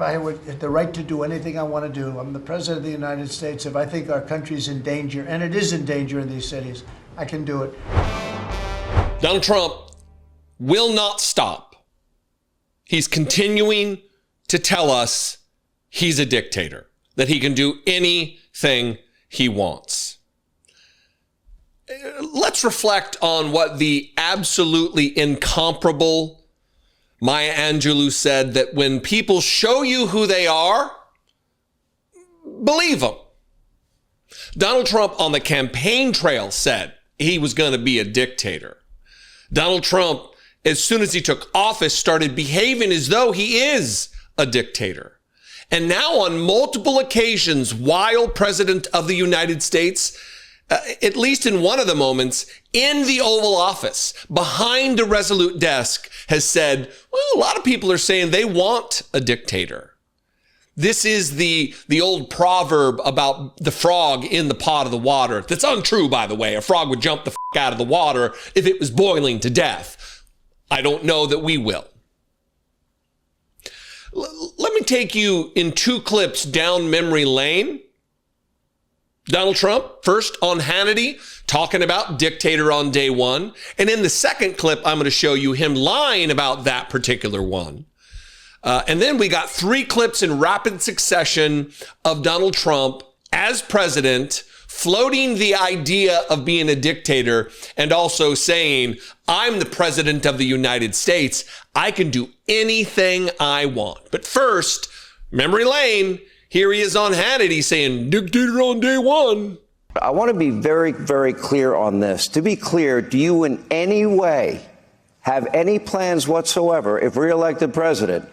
I would have the right to do anything I want to do. I'm the president of the United States. If I think our country's in danger, and it is in danger in these cities, I can do it. Donald Trump will not stop. He's continuing to tell us he's a dictator, that he can do anything he wants. Let's reflect on what the absolutely incomparable Maya Angelou said, that when people show you who they are, believe them. Donald Trump on the campaign trail said he was going to be a dictator. Donald Trump, as soon as he took office, started behaving as though he is a dictator. And now on multiple occasions, while president of the United States, at least in one of the moments, in the Oval Office, behind a resolute desk, has said, well, a lot of people are saying they want a dictator. This is the old proverb about the frog in the pot of the water. That's untrue, by the way. A frog would jump the out of the water if it was boiling to death. I don't know that we will. Let me take you in two clips down memory lane. Donald Trump, first on Hannity, talking about dictator on day one. And in the second clip, I'm going to show you him lying about that particular one. And then we got three clips in rapid succession of Donald Trump as president, floating the idea of being a dictator and also saying, I'm the president of the United States. I can do anything I want. But first, memory lane. Here he is on Hannity saying, dictator on day one. I want to be very, very clear on this. To be clear, do you in any way have any plans whatsoever, if reelected president,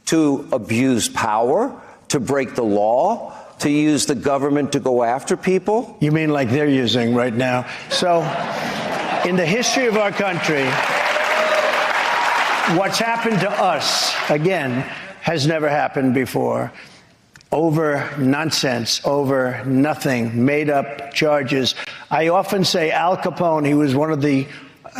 to abuse power, to break the law, to use the government to go after people? You mean like they're using right now? So, in the history of our country, what's happened to us, again, has never happened before. Over nonsense, over nothing, made up charges. I often say Al Capone, he was one of the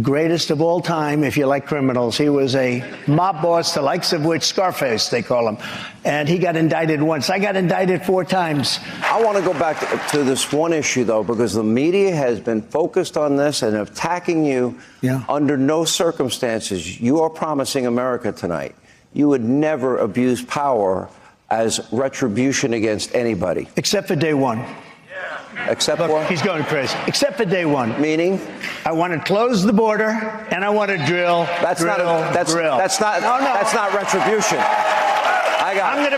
greatest of all time, if you like criminals. He was a mob boss, the likes of which Scarface, they call him. And he got indicted once. I got indicted 4 times. I want to go back to this one issue, though, because the media has been focused on this and attacking you. Under no circumstances. You are promising America tonight you would never abuse power as retribution against anybody. Except for day one. Except Look, what? he's going crazy. Except for day one. Meaning? I want to close the border, and I want to drill. That's not retribution. I'm going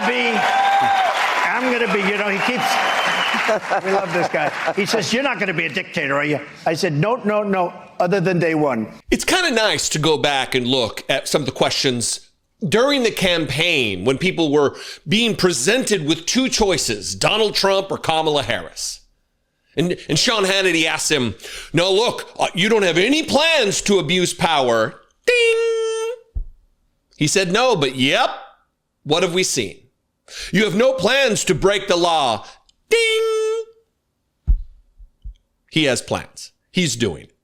to be, you know, he keeps, we love this guy. He says, you're not going to be a dictator, are you? I said, no, other than day one. It's kind of nice to go back and look at some of the questions during the campaign when people were being presented with two choices, Donald Trump or Kamala Harris. And Sean Hannity asked him, no, look, you don't have any plans to abuse power. Ding! He said, no, but yep, what have we seen? You have no plans to break the law. Ding! He has plans. He's doing it.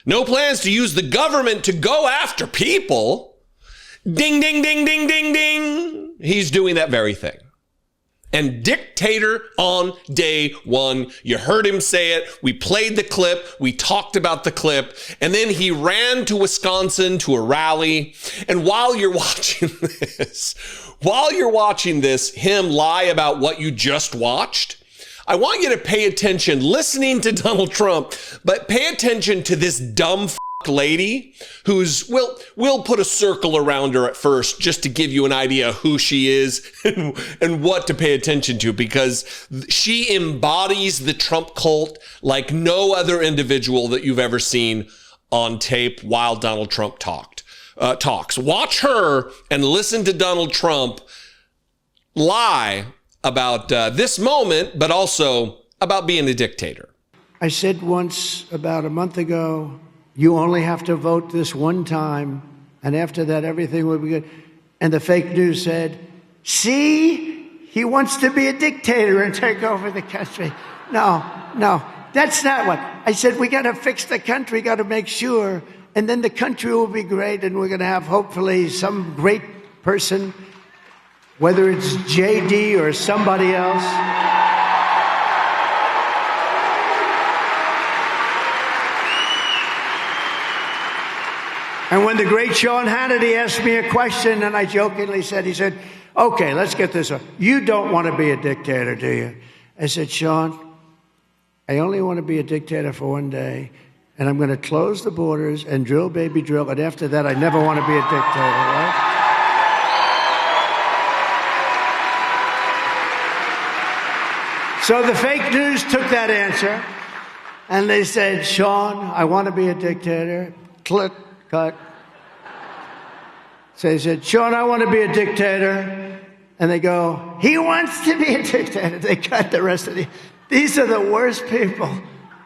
No plans to use the government to go after people. Ding, ding, ding, ding, ding, ding. He's doing that very thing. And dictator on day one. You heard him say it. We played the clip. We talked about the clip. And then he ran to Wisconsin to a rally. And while you're watching this, him lie about what you just watched, I want you to pay attention, listening to Donald Trump, but pay attention to this dumb lady who's, we'll put a circle around her at first just to give you an idea of who she is and what to pay attention to, because she embodies the Trump cult like no other individual that you've ever seen on tape while Donald Trump talks. Watch her and listen to Donald Trump lie about this moment, but also about being a dictator. I said once about a month ago, you only have to vote this one time, and after that, everything will be good. And the fake news said, see, he wants to be a dictator and take over the country. No, that's not what. I said, we got to fix the country, got to make sure, and then the country will be great, and we're going to have, hopefully, some great person whether it's JD or somebody else. And when the great Sean Hannity asked me a question, and I jokingly said, he said, okay, let's get this up. You don't want to be a dictator, do you? I said, Sean, I only want to be a dictator for one day, and I'm going to close the borders and drill, baby, drill. But after that, I never want to be a dictator, right? So the fake news took that answer, and they said, Sean, I want to be a dictator. Click, cut. So they said, Sean, I want to be a dictator. And they go, he wants to be a dictator. They cut the rest of these are the worst people.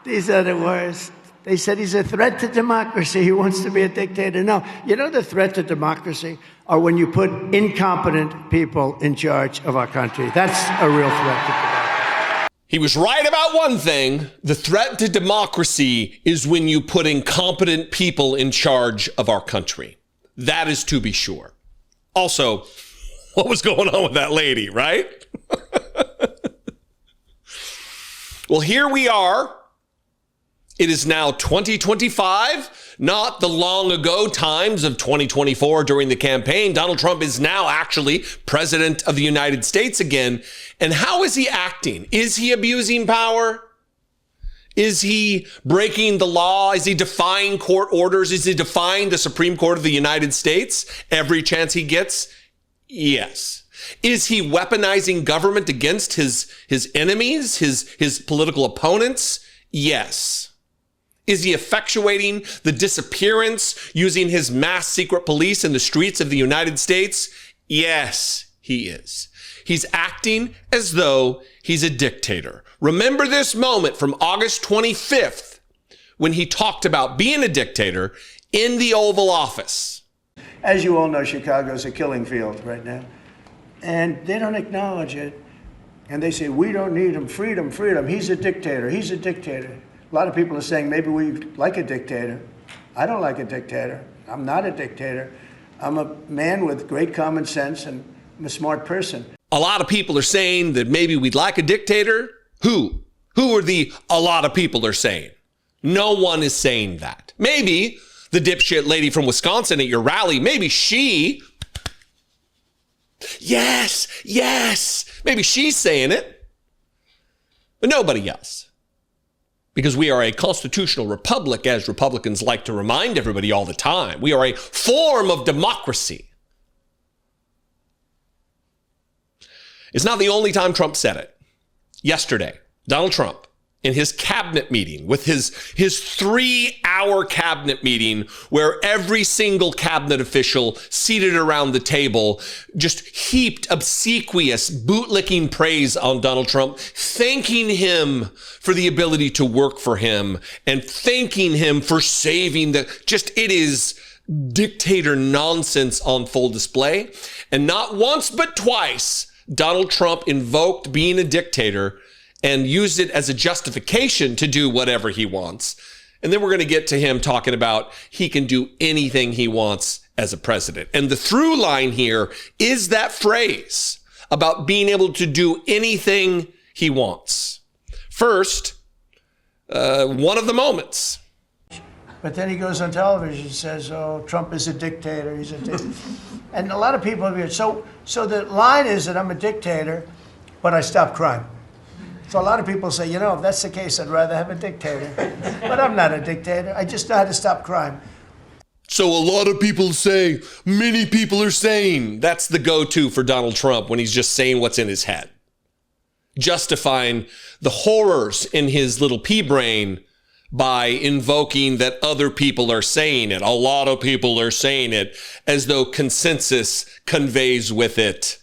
These are the worst. They said he's a threat to democracy. He wants to be a dictator. No, you know the threat to democracy are when you put incompetent people in charge of our country. That's a real threat to democracy. He was right about one thing. The threat to democracy is when you put incompetent people in charge of our country. That is to be sure. Also, what was going on with that lady, right? Well, here we are. It is now 2025, not the long ago times of 2024 during the campaign. Donald Trump is now actually president of the United States again. And how is he acting? Is he abusing power? Is he breaking the law? Is he defying court orders? Is he defying the Supreme Court of the United States every chance he gets? Yes. Is he weaponizing government against his enemies, his political opponents? Yes. Is he effectuating the disappearance using his mass secret police in the streets of the United States? Yes, he is. He's acting as though he's a dictator. Remember this moment from August 25th when he talked about being a dictator in the Oval Office. As you all know, Chicago's a killing field right now. And they don't acknowledge it. And they say, we don't need him. Freedom, freedom. He's a dictator. He's a dictator. A lot of people are saying maybe we like a dictator. I don't like a dictator. I'm not a dictator. I'm a man with great common sense, and I'm a smart person. A lot of people are saying that maybe we'd like a dictator. Who? Who are the a lot of people are saying? No one is saying that. Maybe the dipshit lady from Wisconsin at your rally, maybe she. Yes, yes. Maybe she's saying it. But nobody else. Because we are a constitutional republic, as Republicans like to remind everybody all the time. We are a form of democracy. It's not the only time Trump said it. Yesterday, Donald Trump, in his cabinet meeting, with his 3-hour cabinet meeting, where every single cabinet official seated around the table just heaped obsequious, bootlicking praise on Donald Trump, thanking him for the ability to work for him and thanking him for saving it is dictator nonsense on full display. And not once, but twice, Donald Trump invoked being a dictator and used it as a justification to do whatever he wants. And then we're going to get to him talking about he can do anything he wants as a president. And the through line here is that phrase about being able to do anything he wants. First, one of the moments. But then he goes on television and says, oh, Trump is a dictator. He's a dictator. And a lot of people are so the line is that I'm a dictator, but I stop crime. So a lot of people say, if that's the case, I'd rather have a dictator. But I'm not a dictator. I just know how to stop crime. So a lot of people say, many people are saying, that's the go-to for Donald Trump when he's just saying what's in his head. Justifying the horrors in his little pea brain by invoking that other people are saying it. A lot of people are saying it, as though consensus conveys with it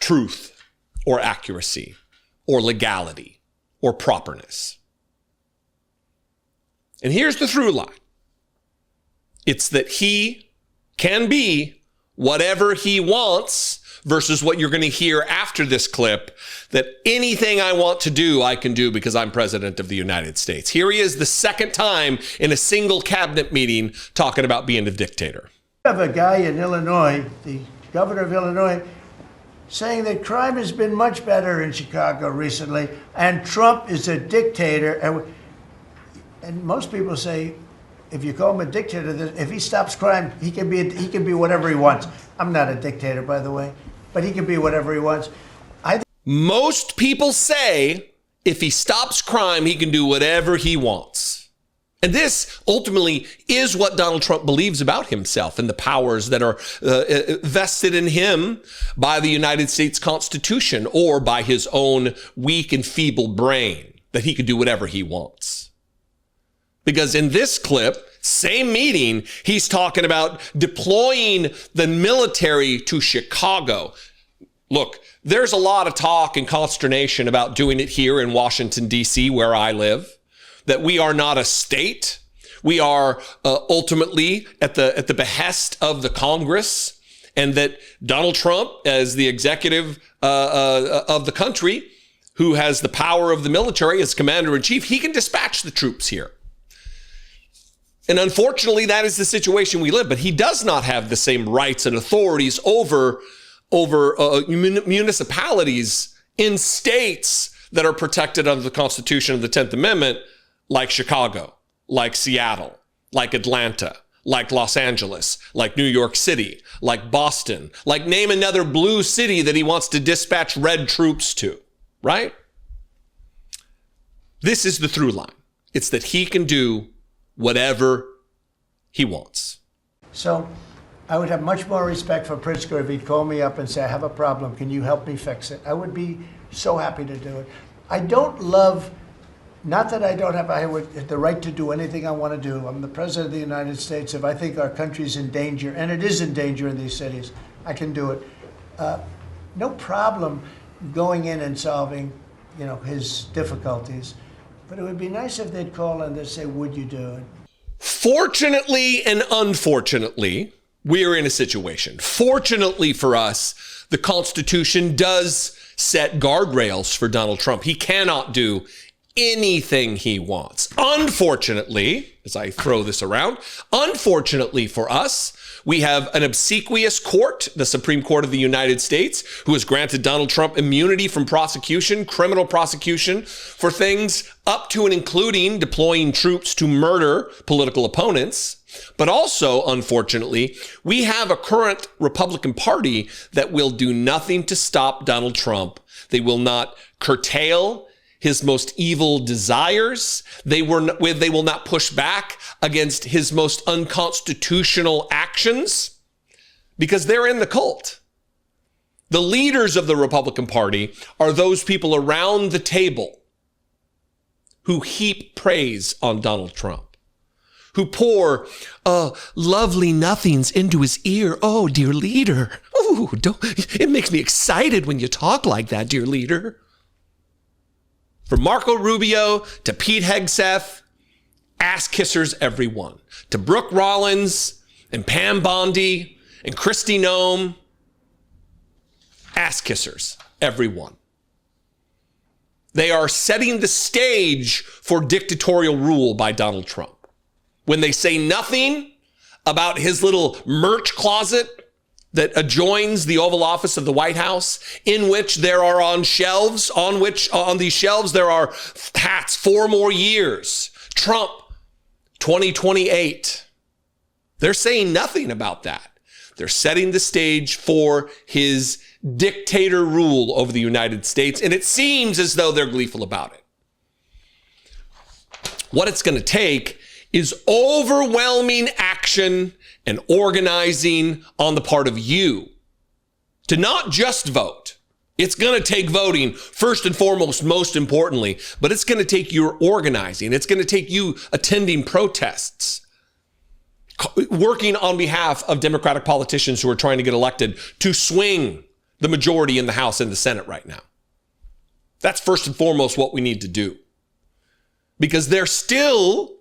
truth or accuracy or legality or properness. And here's the through line. It's that he can be whatever he wants, versus what you're going to hear after this clip, that anything I want to do, I can do because I'm president of the United States. Here he is the second time in a single cabinet meeting talking about being a dictator. We have a guy in Illinois, the governor of Illinois, saying that crime has been much better in Chicago recently, and Trump is a dictator. And most people say, if you call him a dictator, if he stops crime, he can be whatever he wants. I'm not a dictator, by the way, but he can be whatever he wants. Most people say if he stops crime, he can do whatever he wants. And this ultimately is what Donald Trump believes about himself and the powers that are vested in him by the United States Constitution or by his own weak and feeble brain, that he could do whatever he wants. Because in this clip, same meeting, he's talking about deploying the military to Chicago. Look, there's a lot of talk and consternation about doing it here in Washington, D.C., where I live, that we are not a state. We are ultimately at the behest of the Congress, and that Donald Trump, as the executive of the country, who has the power of the military as commander-in-chief, he can dispatch the troops here. And unfortunately, that is the situation we live. But he does not have the same rights and authorities over municipalities in states that are protected under the Constitution of the 10th Amendment, like Chicago, like Seattle, like Atlanta, like Los Angeles, like New York City, like Boston, like name another blue city that he wants to dispatch red troops to, right? This is the through line. It's that he can do whatever he wants. So I would have much more respect for Pritzker if he'd call me up and say, I have a problem. Can you help me fix it? I would be so happy to do it. I don't love, not that I don't have the right to do anything I want to do. I'm the president of the United States. If I think our country's in danger, and it is in danger in these cities, I can do it. No problem going in and solving, his difficulties. But it would be nice if they'd call and they'd say, would you do it? Fortunately and unfortunately, we are in a situation. Fortunately for us, the Constitution does set guardrails for Donald Trump. He cannot do anything he wants. Unfortunately, as I throw this around, unfortunately for us, we have an obsequious court, the Supreme Court of the United States, who has granted Donald Trump immunity from prosecution, criminal prosecution, for things up to and including deploying troops to murder political opponents. But also, unfortunately, we have a current Republican Party that will do nothing to stop Donald Trump. They will not curtail his most evil desires. They will not push back against his most unconstitutional actions because they're in the cult. The leaders of the Republican Party are those people around the table who heap praise on Donald Trump, who pour lovely nothings into his ear. Oh, dear leader. Oh, it makes me excited when you talk like that, dear leader. From Marco Rubio to Pete Hegseth, ass kissers, everyone. To Brooke Rollins and Pam Bondi and Kristi Noem, ass kissers, everyone. They are setting the stage for dictatorial rule by Donald Trump. When they say nothing about his little merch closet that adjoins the Oval Office of the White House, in which there are on these shelves there are hats 4 more years. Trump 2028. They're saying nothing about that. They're setting the stage for his dictator rule over the United States, and it seems as though they're gleeful about it. What it's going to take is overwhelming action and organizing on the part of you to not just vote. It's going to take voting first and foremost, most importantly, but it's going to take your organizing. It's going to take you attending protests, working on behalf of Democratic politicians who are trying to get elected to swing the majority in the House and the Senate right now. That's first and foremost what we need to do. Because there's still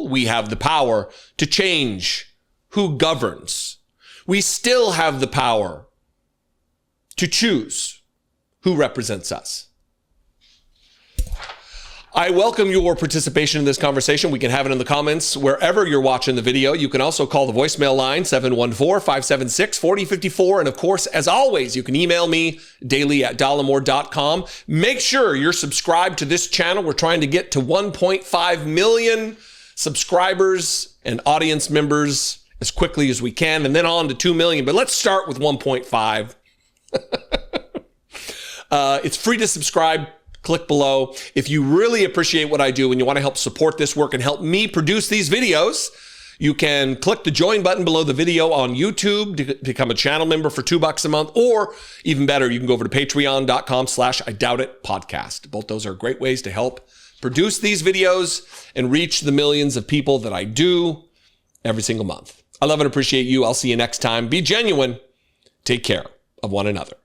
we have the power to change who governs. We still have the power to choose who represents us. I welcome your participation in this conversation. We can have it in the comments wherever you're watching the video. You can also call the voicemail line, 714-576-4054. And of course, as always, you can email me daily@dollemore.com. Make sure you're subscribed to this channel. We're trying to get to 1.5 million subscribers and audience members as quickly as we can, and then on to 2 million. But let's start with 1.5. It's free to subscribe. Click below. If you really appreciate what I do and you want to help support this work and help me produce these videos, you can click the join button below the video on YouTube to become a channel member for $2 a month, or even better, you can go over to patreon.com/IDoubtItPodcast. Both those are great ways to help produce these videos and reach the millions of people that I do every single month. I love and appreciate you. I'll see you next time. Be genuine. Take care of one another.